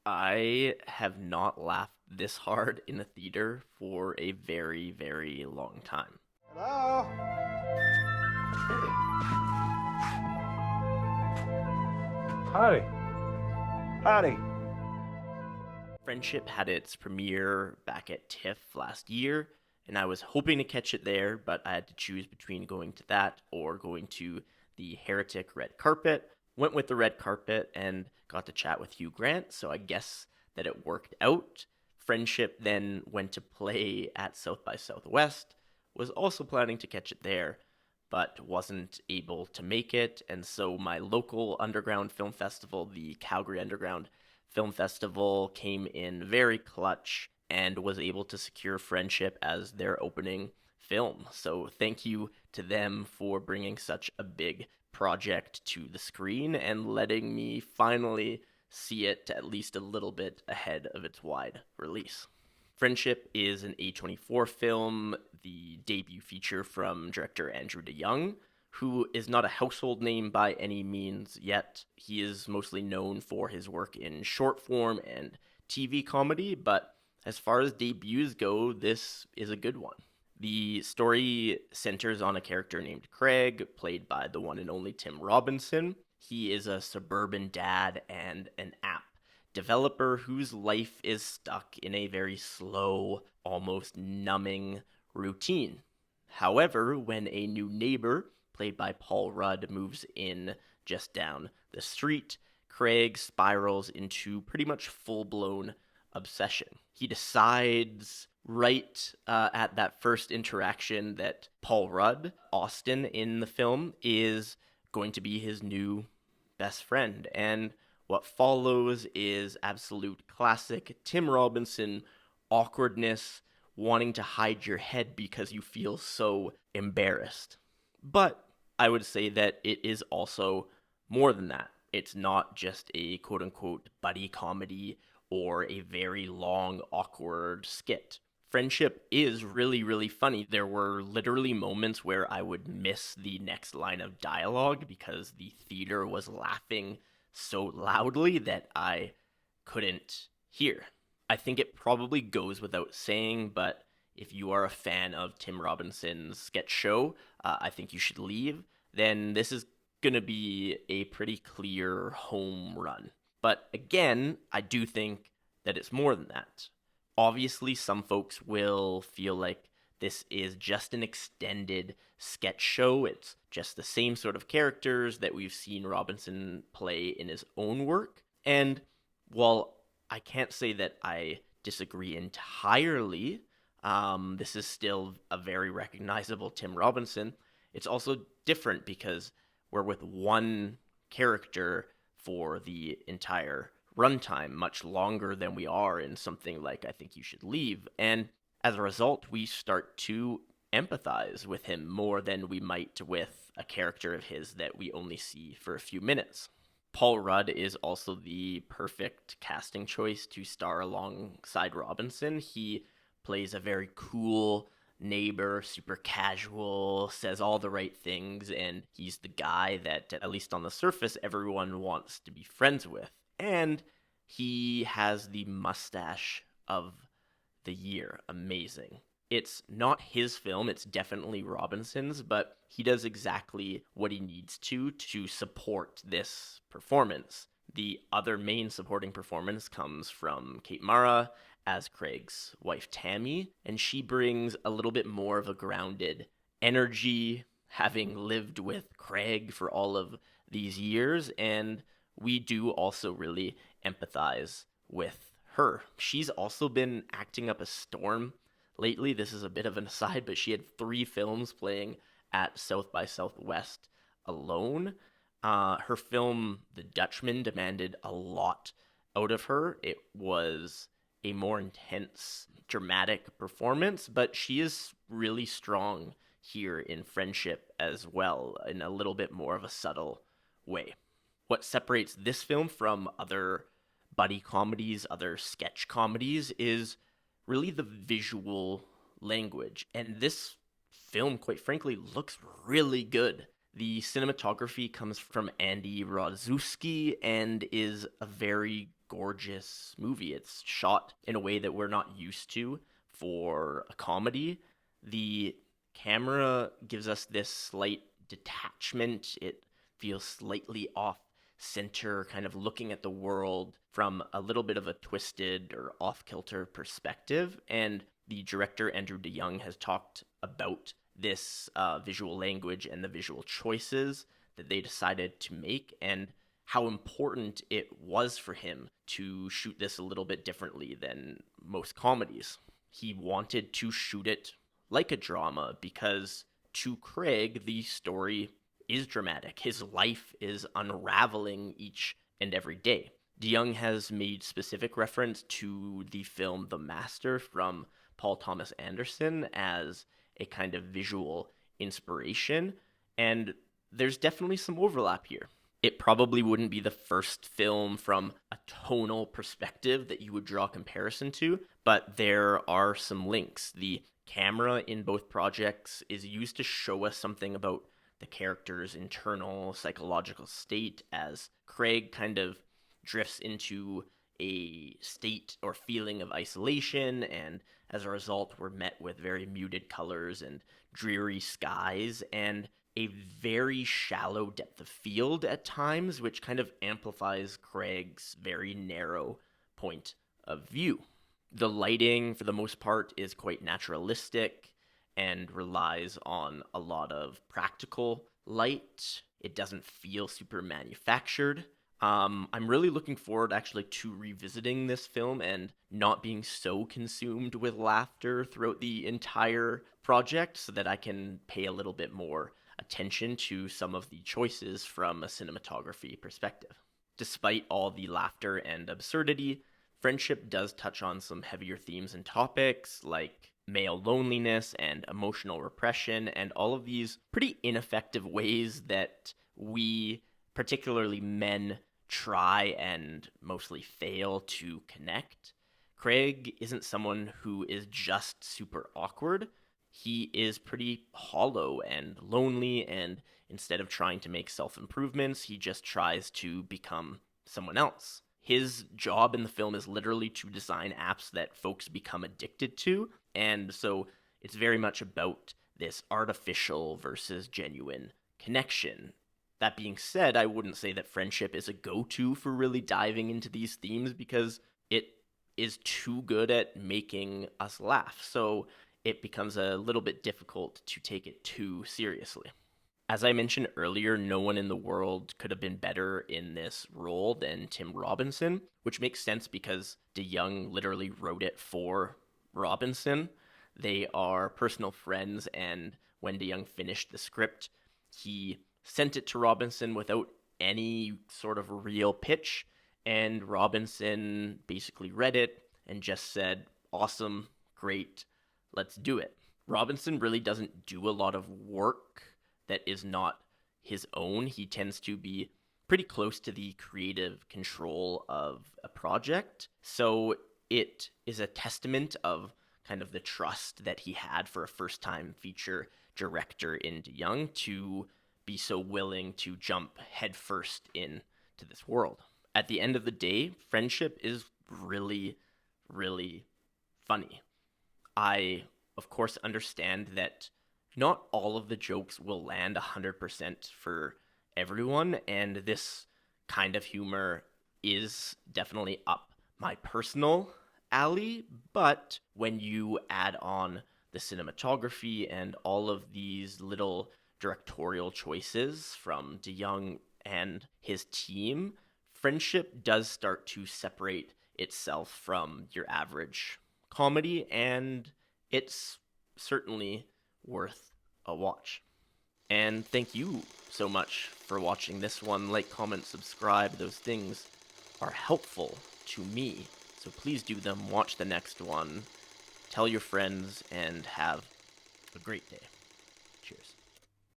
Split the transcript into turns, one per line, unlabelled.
I have not laughed this hard in a theater for a very, very long time.
Hello? Howdy. Howdy.
Friendship had its premiere back at TIFF last year, and I was hoping to catch it there, but I had to choose between going to that or going to the Heretic red carpet. Went with the red carpet and got to chat with Hugh Grant, so I guess that it worked out. Friendship then went to play at South by Southwest, was also planning to catch it there, but wasn't able to make it. And so my local underground film festival, the Calgary Underground Film Festival, came in very clutch and was able to secure Friendship as their opening film. So thank you to them for bringing such a big project to the screen and letting me finally see it at least a little bit ahead of its wide release. Friendship is an A24 film, the debut feature from director Andrew DeYoung, who is not a household name by any means yet. He is mostly known for his work in short form and TV comedy, but as far as debuts go, this is a good one. The story centers on a character named Craig, played by the one and only Tim Robinson. He is a suburban dad and an app developer whose life is stuck in a very slow, almost numbing routine. However, when a new neighbor, played by Paul Rudd, moves in just down the street, Craig spirals into pretty much full-blown obsession. He decides right at that first interaction that Paul Rudd, Austin in the film, is going to be his new best friend. And what follows is absolute classic Tim Robinson awkwardness, wanting to hide your head because you feel so embarrassed. But I would say that it is also more than that. It's not just a quote-unquote buddy comedy or a very long, awkward skit. Friendship is really, really funny. There were literally moments where I would miss the next line of dialogue because the theater was laughing so loudly that I couldn't hear. I think it probably goes without saying, but if you are a fan of Tim Robinson's sketch show, I think you should leave. Then this is going to be a pretty clear home run. But again, I do think that it's more than that. Obviously, some folks will feel like this is just an extended sketch show. It's just the same sort of characters that we've seen Robinson play in his own work. And while I can't say that I disagree entirely, this is still a very recognizable Tim Robinson. It's also different because we're with one character for the entire runtime, much longer than we are in something like I Think You Should Leave. And as a result, we start to empathize with him more than we might with a character of his that we only see for a few minutes. Paul Rudd is also the perfect casting choice to star alongside Robinson. He plays a very cool neighbor, super casual, says all the right things, and he's the guy that, at least on the surface, everyone wants to be friends with. And he has the mustache of the year. Amazing. It's not his film, it's definitely Robinson's, but he does exactly what he needs to support this performance. The other main supporting performance comes from Kate Mara as Craig's wife Tami, and she brings a little bit more of a grounded energy, having lived with Craig for all of these years, and we do also really empathize with her. She's also been acting up a storm lately. This is a bit of an aside, but she had 3 films playing at South by Southwest alone. Her film, The Dutchman, demanded a lot out of her. It was a more intense, dramatic performance, but she is really strong here in Friendship as well, in a little bit more of a subtle way. What separates this film from other buddy comedies, other sketch comedies, is really the visual language. And this film, quite frankly, looks really good. The cinematography comes from Andy Roszewski and is a very gorgeous movie. It's shot in a way that we're not used to for a comedy. The camera gives us this slight detachment. It feels slightly off center, kind of looking at the world from a little bit of a twisted or off kilter perspective. And the director, Andrew DeYoung, has talked about this visual language and the visual choices that they decided to make, and how important it was for him to shoot this a little bit differently than most comedies. He wanted to shoot it like a drama because to Craig, the story is dramatic. His life is unraveling each and every day. DeYoung has made specific reference to the film The Master from Paul Thomas Anderson as a kind of visual inspiration, and there's definitely some overlap here. It probably wouldn't be the first film from a tonal perspective that you would draw comparison to, but there are some links. The camera in both projects is used to show us something about the character's internal psychological state as Craig kind of drifts into a state or feeling of isolation, and as a result, we're met with very muted colors and dreary skies and a very shallow depth of field at times, which kind of amplifies Craig's very narrow point of view. The lighting, for the most part, is quite naturalistic and relies on a lot of practical light. It doesn't feel super manufactured. I'm really looking forward actually to revisiting this film and not being so consumed with laughter throughout the entire project so that I can pay a little bit more attention to some of the choices from a cinematography perspective. Despite all the laughter and absurdity, Friendship does touch on some heavier themes and topics like male loneliness and emotional repression, and all of these pretty ineffective ways that we, particularly men, try and mostly fail to connect. Craig isn't someone who is just super awkward. He is pretty hollow and lonely, and instead of trying to make self-improvements, he just tries to become someone else. His job in the film is literally to design apps that folks become addicted to, and so it's very much about this artificial versus genuine connection. That being said, I wouldn't say that Friendship is a go-to for really diving into these themes because it is too good at making us laugh, so it becomes a little bit difficult to take it too seriously. As I mentioned earlier, no one in the world could have been better in this role than Tim Robinson, which makes sense because DeYoung literally wrote it for Robinson. They are personal friends, and when DeYoung finished the script, he sent it to Robinson without any sort of real pitch, and Robinson basically read it and just said, "Awesome, great, let's do it." Robinson really doesn't do a lot of work that is not his own. He tends to be pretty close to the creative control of a project. So it is a testament of kind of the trust that he had for a first-time feature director in DeYoung to be so willing to jump headfirst into this world. At the end of the day, Friendship is really, really funny. I, of course, understand that not all of the jokes will land 100% for everyone, and this kind of humor is definitely up my personal alley, but when you add on the cinematography and all of these little directorial choices from DeYoung and his team, Friendship does start to separate itself from your average comedy, and it's certainly worth a watch. And thank you so much for watching this one. Like, comment, subscribe. Those things are helpful to me. So please do them. Watch the next one. Tell your friends and have a great day. Cheers.